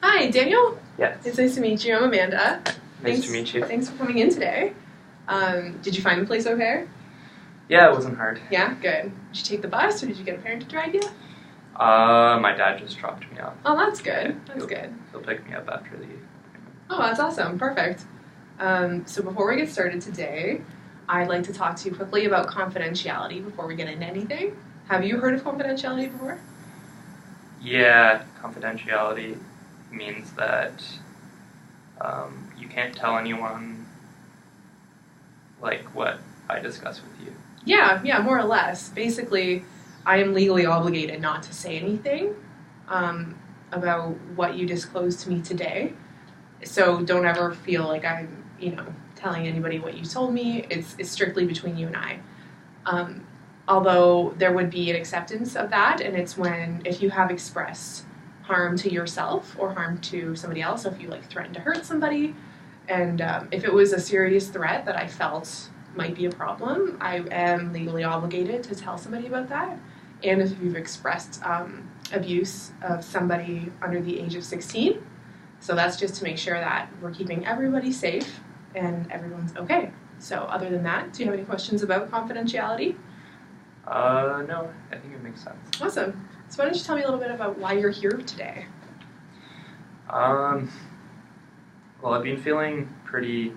Hi, Daniel. Yes. It's nice to meet you. I'm Amanda. Nice to meet you. Thanks for coming in today. Did you find the place okay? Yeah, it wasn't hard. Yeah, good. Did you take the bus or did you get a parent to drive you? My dad just dropped me off. Oh, that's good. That's good. He'll pick me up after the appointment. Oh, that's awesome. Perfect. So before we get started today, I'd like to talk to you quickly about confidentiality before we get into anything. Have you heard of confidentiality before? Yeah, confidentiality means that you can't tell anyone like what I discuss with you. Yeah, more or less. Basically, I am legally obligated not to say anything about what you disclosed to me today. So don't ever feel like I'm, telling anybody what you told me. It's strictly between you and I. Although there would be an acceptance of that, and it's if you have expressed harm to yourself or harm to somebody else, so if you threaten to hurt somebody, and if it was a serious threat that I felt might be a problem, I am legally obligated to tell somebody about that. And if you've expressed abuse of somebody under the age of 16, so that's just to make sure that we're keeping everybody safe and everyone's okay. So other than that, do you have any questions about confidentiality? No, I think it makes sense. Awesome. So why don't you tell me a little bit about why you're here today? Well, I've been feeling pretty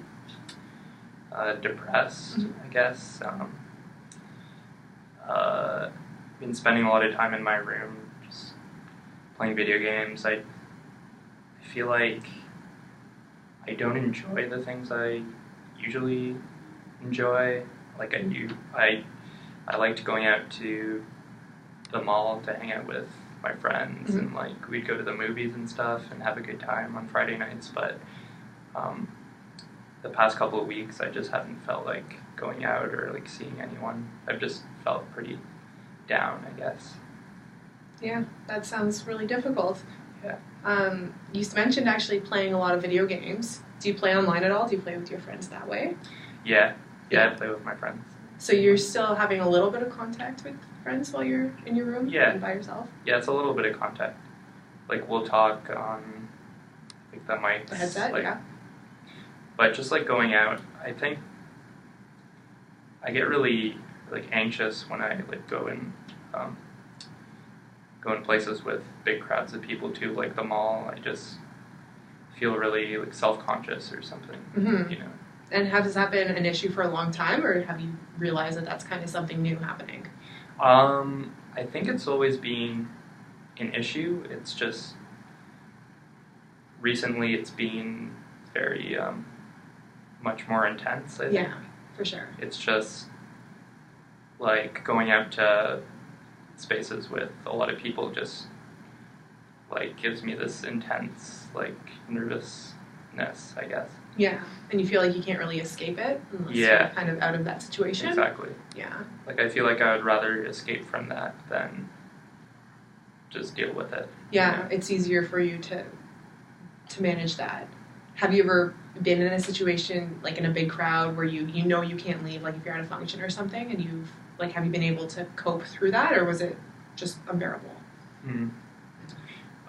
depressed, I guess. Been spending a lot of time in my room just playing video games. I feel like I don't enjoy the things I usually enjoy. Like I liked going out to the mall to hang out with my friends, and we'd go to the movies and stuff and have a good time on Friday nights, but the past couple of weeks I just haven't felt like going out or seeing anyone. I've just felt pretty down, I guess. Yeah, that sounds really difficult. Yeah. You mentioned actually playing a lot of video games. Do you play online at all? Do you play with your friends that way? Yeah, I play with my friends. So you're still having a little bit of contact with friends while you're in your room? Yeah. And by yourself? Yeah, it's a little bit of contact. We'll talk on the mics. The headset, yeah. But just going out, I think I get really anxious when I go in places with big crowds of people too, like the mall. I just feel really self-conscious or something. Mm-hmm. And has that been an issue for a long time, or have you realized that that's kind of something new happening? I think it's always been an issue. It's just recently it's been very much more intense, I think. Yeah, for sure. It's just going out to spaces with a lot of people just gives me this intense nervousness, I guess. Yeah, and you feel like you can't really escape it unless you're kind of out of that situation? Exactly. Yeah. I feel like I would rather escape from that than just deal with it. Yeah, it's easier for you to manage that. Have you ever been in a situation, in a big crowd, where you can't leave, if you're at a function or something, and you've, have you been able to cope through that, or was it just unbearable?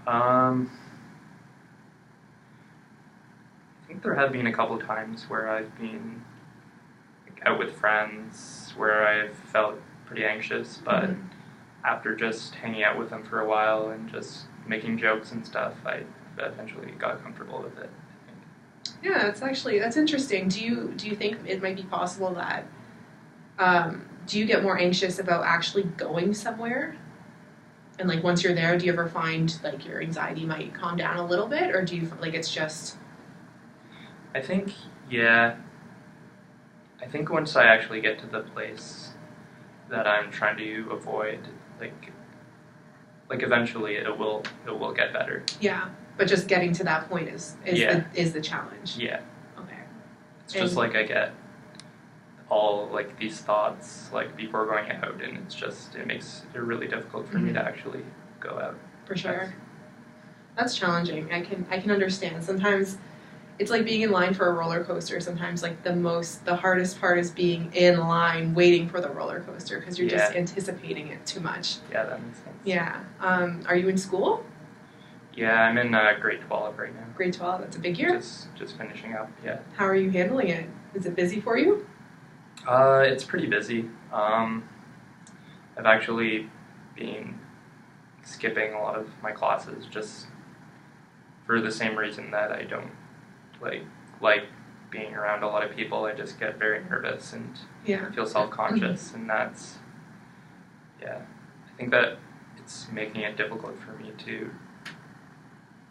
I think there have been a couple of times where I've been out with friends where I've felt pretty anxious, but after just hanging out with them for a while and just making jokes and stuff, I eventually got comfortable with it, I think. Yeah, that's interesting. Do you think it might be possible that do you get more anxious about actually going somewhere? And once you're there, do you ever find your anxiety might calm down a little bit, or do you it's just? I think, yeah. I think once I actually get to the place that I'm trying to avoid, eventually it will get better. Yeah, but just getting to that point is the challenge. Yeah. Okay. It's just I get all these thoughts before going out, and it makes it really difficult for me to actually go out. For sure. That's challenging. I can understand. Sometimes it's like being in line for a roller coaster. Sometimes the hardest part is being in line waiting for the roller coaster because you're just anticipating it too much. Yeah, that makes sense. Yeah. Are you in school? Yeah, I'm in grade 12 right now. Grade 12, that's a big year. Just finishing up, yeah. How are you handling it? Is it busy for you? It's pretty busy. I've actually been skipping a lot of my classes just for the same reason that I don't like being around a lot of people. I just get very nervous and feel self-conscious, and that's, I think that it's making it difficult for me to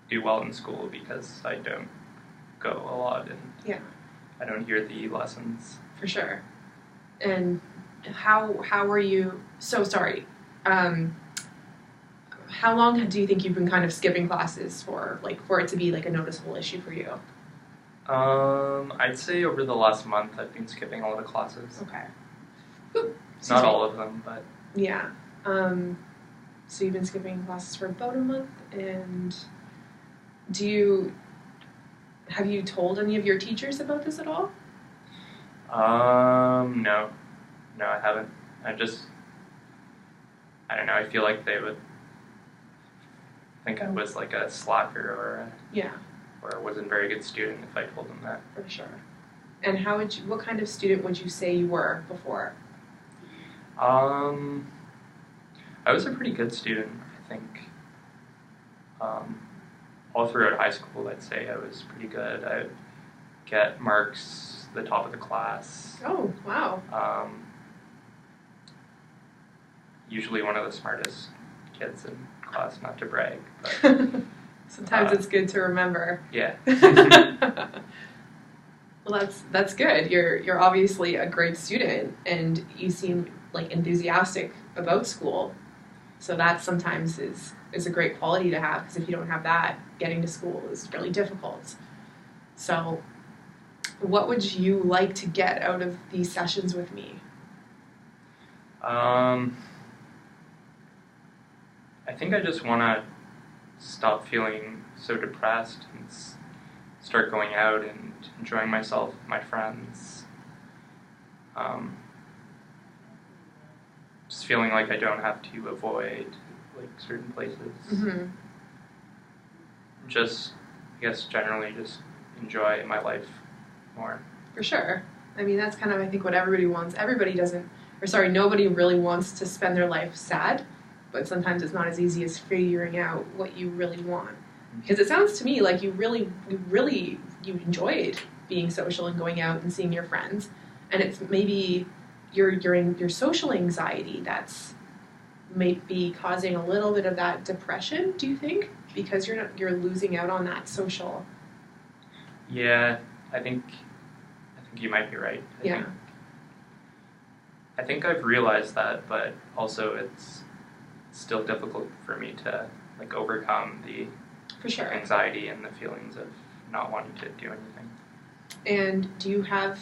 do well in school because I don't go a lot and I don't hear the lessons. For sure. And how are you, so sorry, how long do you think you've been kind of skipping classes for it to be like a noticeable issue for you? I'd say over the last month I've been skipping a lot of classes. Okay. Not all of them, but... Yeah. So you've been skipping classes for about a month, and have you told any of your teachers about this at all? No, I haven't. I don't know, I feel like they would think I was like a slacker or wasn't a very good student if I told them that. For sure. And what kind of student would you say you were before? I was a pretty good student, I think. All throughout high school, I'd say I was pretty good. I'd get marks the top of the class. Oh, wow. Usually one of the smartest kids in class, not to brag, but sometimes it's good to remember. Yeah. Well, that's good. You're obviously a great student, and you seem like enthusiastic about school. So that sometimes is a great quality to have, because if you don't have that, getting to school is really difficult. So what would you like to get out of these sessions with me? I think I just want to stop feeling so depressed and start going out and enjoying myself with my friends. Just feeling like I don't have to avoid certain places. Mm-hmm. Just, I guess, generally just enjoy my life more. For sure. I mean, that's kind of, I think, what everybody wants. Nobody really wants to spend their life sad, but sometimes it's not as easy as figuring out what you really want. Because it sounds to me like you enjoyed being social and going out and seeing your friends, and it's maybe your social anxiety that's maybe causing a little bit of that depression. Do you think, because you're losing out on that social? Yeah, I think you might be right. I think I've realized that, but also it's still difficult for me to overcome the anxiety and the feelings of not wanting to do anything. And do you have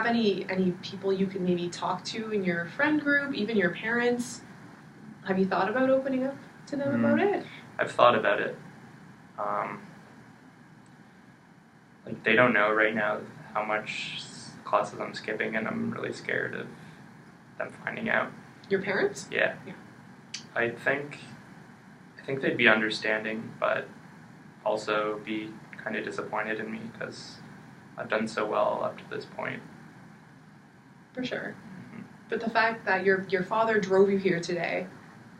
any people you can maybe talk to in your friend group, even your parents? Have you thought about opening up to them about it? I've thought about it. They don't know right now how much classes I'm skipping, and I'm really scared of them finding out. Your parents? Yeah. I think they'd be understanding, but also be kind of disappointed in me because I've done so well up to this point. For sure. Mm-hmm. But the fact that your father drove you here today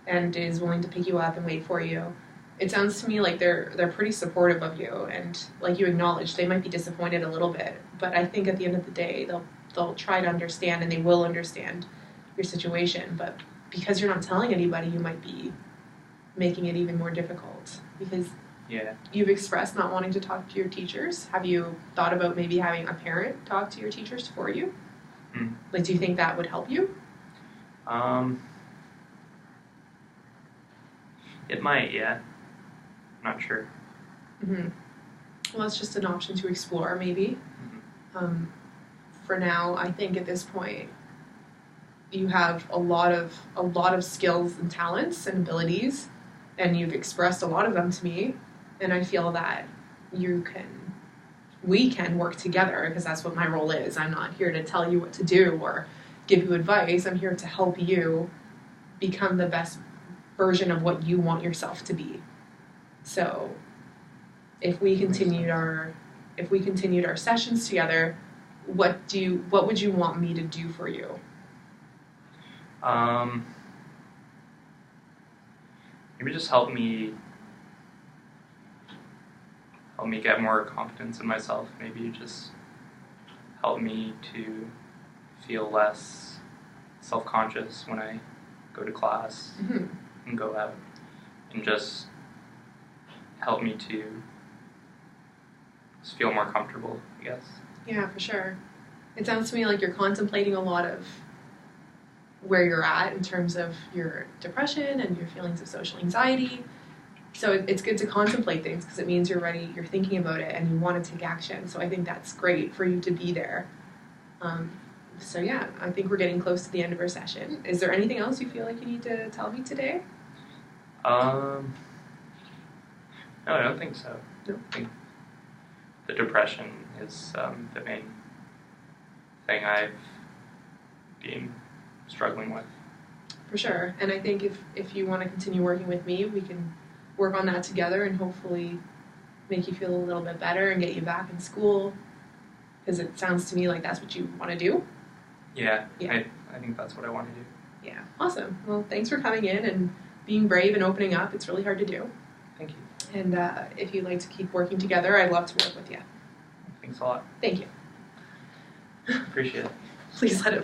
and is willing to pick you up and wait for you, it sounds to me like they're pretty supportive of you, and like you acknowledged, they might be disappointed a little bit, but I think at the end of the day they'll try to understand, and they will understand your situation. But because you're not telling anybody, you might be making it even more difficult, because you've expressed not wanting to talk to your teachers. Have you thought about maybe having a parent talk to your teachers for you? Do you think that would help you? It might, yeah. Not sure. Mm-hmm. Well, that's just an option to explore, maybe. Mm-hmm. For now, I think at this point, you have a lot of skills and talents and abilities, and you've expressed a lot of them to me, and I feel that we can work together, because that's what my role is. I'm not here to tell you what to do or give you advice. I'm here to help you become the best version of what you want yourself to be. So if we continued our sessions together, what would you want me to do for you? Maybe just help me get more confidence in myself. Maybe just help me to feel less self-conscious when I go to class and go out, and just help me to just feel more comfortable, I guess. Yeah, for sure. It sounds to me like you're contemplating a lot of where you're at in terms of your depression and your feelings of social anxiety. So it's good to contemplate things because it means you're ready, you're thinking about it, and you want to take action. So I think that's great for you to be there. So yeah, I think we're getting close to the end of our session. Is there anything else you feel like you need to tell me today? No, I don't think so. No? I think the depression is the main thing I've been struggling with. For sure. And I think if you want to continue working with me, we can work on that together and hopefully make you feel a little bit better and get you back in school, because it sounds to me like that's what you want to do. Yeah. I think that's what I want to do. Yeah, awesome. Well, thanks for coming in and being brave and opening up. It's really hard to do. Thank you. And if you'd like to keep working together, I'd love to work with you. Thanks a lot. Thank you. Appreciate it. Please let it